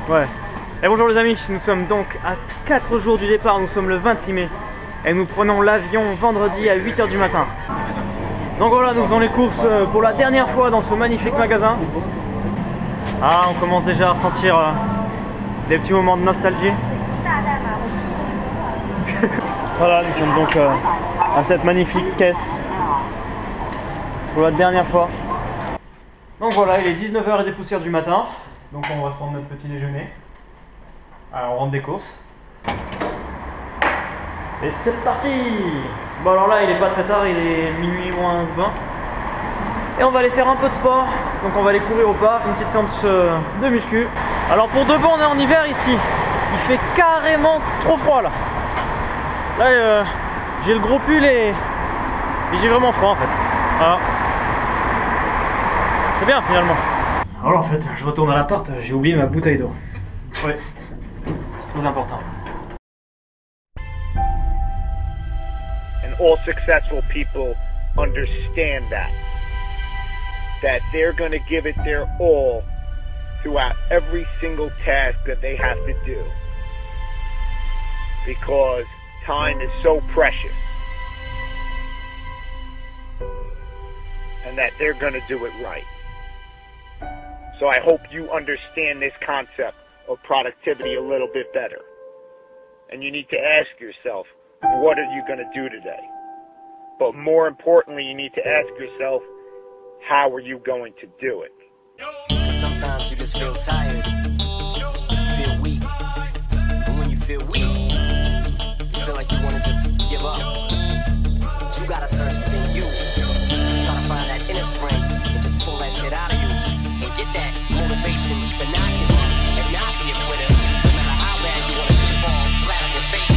Ouais. Et bonjour les amis, nous sommes donc à 4 jours du départ, nous sommes le 26 mai. Et nous prenons l'avion vendredi à 8 h du matin. Donc voilà, nous faisons les courses pour la dernière fois dans ce magnifique magasin. Ah, on commence déjà à sentir des petits moments de nostalgie. Voilà, nous sommes donc à cette magnifique caisse pour la dernière fois. Donc voilà, il est 19 h et des poussières du matin. Donc on va se prendre notre petit déjeuner. Alors on rentre des courses. Et c'est parti! Bon alors là il est pas très tard, il est minuit moins 20. Et on va aller faire un peu de sport. Donc on va aller courir au parc, une petite séance de muscu. Alors pour de bon on est en hiver ici. Il fait carrément trop froid là. Là j'ai le gros pull et j'ai vraiment froid en fait. Voilà. C'est bien finalement. Alors en fait je retourne à l'appart, j'ai oublié ma bouteille d'eau. Ouais, c'est très important. And all successful people understand that they're going to give it their all throughout every single task that they have to do, because time is so precious, and that they're going to do it right. So I hope you understand this concept of productivity a little bit better. And you need to ask yourself, what are you going to do today? But more importantly, you need to ask yourself, how are you going to do it? Cause sometimes you just feel tired, feel weak. And when you feel weak, you feel like you want to just give up. But you gotta search within you. Try to find that inner strength and just pull that shit out of you. And get that motivation to not give up and not be a quitter. No matter how bad you want to just fall flat on your face.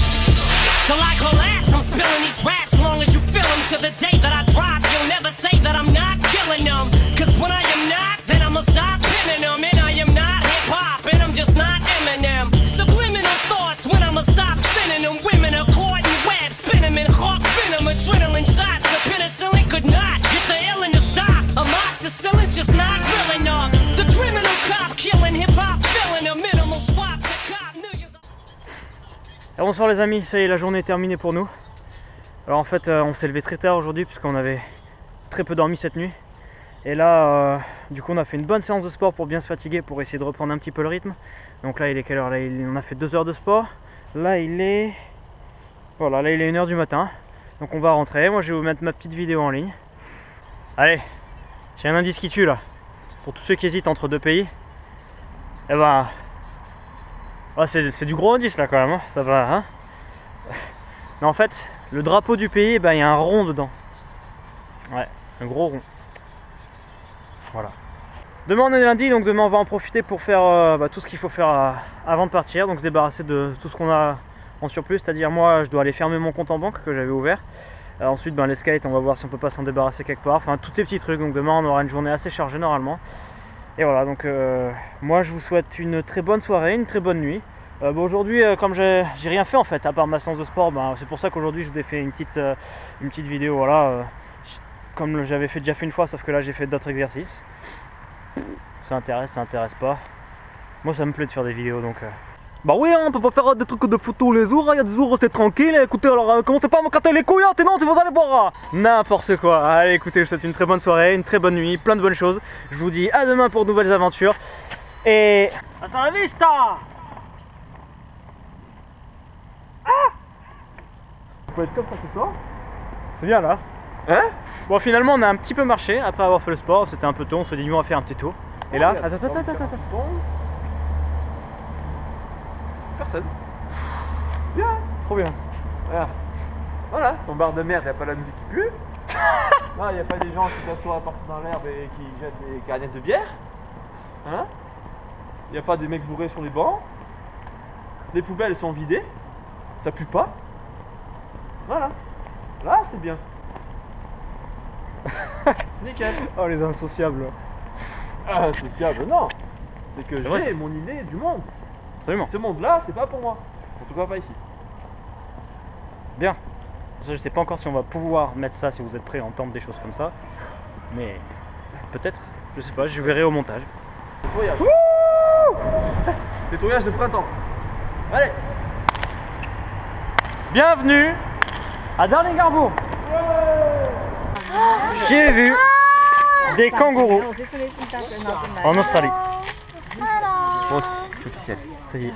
Till I collapse, I'm spilling these raps. As long as you feel them to the day that I drop, you'll never say that I'm not killing them. Cause when I am not, then I'ma stop pinning them. And I am not hip-hop, and I'm just not Eminem. Subliminal thoughts when I'ma stop sending them. Women are caught in web, spin them in hawk venom. Adrenaline shots, the penicillin could not get the illin to stop. Amoxicillin's just not real enough. The criminal cop killing hip-hop, filling a minimal swap to cop millions. Et bonsoir les amis, ça y est, la journée est terminée pour nous. Alors en fait on s'est levé très tard aujourd'hui puisqu'on avait très peu dormi cette nuit. Et là du coup on a fait une bonne séance de sport pour bien se fatiguer, pour essayer de reprendre un petit peu le rythme. Donc là il est quelle heure? Là on a fait 2 heures de sport. Là il est... Voilà, là il est 1 h du matin. Donc on va rentrer, moi je vais vous mettre ma petite vidéo en ligne. Allez, j'ai un indice qui tue là. Pour tous ceux qui hésitent entre deux pays. Eh ben... Ah, c'est du gros indice là quand même, hein. Ça va, hein. Mais en fait, le drapeau du pays, ben, il y a un rond dedans. Ouais, un gros rond. Voilà. Demain on est lundi, donc demain on va en profiter pour faire tout ce qu'il faut faire avant de partir. Donc se débarrasser de tout ce qu'on a en surplus, c'est-à-dire moi je dois aller fermer mon compte en banque que j'avais ouvert. Ensuite ben, les skates, on va voir si on peut pas s'en débarrasser quelque part. Enfin tous ces petits trucs, donc demain on aura une journée assez chargée normalement. Et voilà, donc moi je vous souhaite une très bonne soirée, une très bonne nuit. Bon, aujourd'hui comme j'ai rien fait en fait à part ma séance de sport, ben, c'est pour ça qu'aujourd'hui je vous ai fait une petite vidéo, voilà, comme j'avais déjà fait une fois, sauf que là j'ai fait d'autres exercices. Ça intéresse pas. Moi ça me plaît de faire des vidéos, donc bah oui, hein, on peut pas faire des trucs de foot tous les jours, il y a des jours où c'est tranquille. Écoutez, alors commencez pas à me casser les couilles, sinon vous allez voir n'importe quoi. Allez, écoutez, je vous souhaite une très bonne soirée, une très bonne nuit, plein de bonnes choses. Je vous dis à demain pour de nouvelles aventures. Et hasta la vista. On peut être comme ça ce soir. C'est bien là. Hein? Bon, finalement on a un petit peu marché après avoir fait le sport, c'était un peu tôt, on se dit on va faire un petit tour. Et là, attends. Personne. Bien, trop bien. Voilà, son bar de merde, il n'y a pas la musique qui pue. Là, il n'y a pas des gens qui s'assoient partout dans l'herbe et qui jettent des canettes de bière. Hein? Il n'y a pas des mecs bourrés sur les bancs. Les poubelles sont vidées. Ça pue pas. Voilà. Là, c'est bien. Nickel. Oh, les insociables. Insociables, non. C'est que j'ai mon idée du monde. Absolument. Ce monde-là, c'est pas pour moi. En tout cas, pas ici. Bien. Je sais pas encore si on va pouvoir mettre ça, si vous êtes prêts à entendre des choses comme ça. Mais peut-être. Je sais pas, je verrai au montage. Voyage. Nettoyage de printemps. Allez. Bienvenue à Darling-Harbour. J'ai vu des kangourous en Australie. Bon, c'est officiel. Ça y est.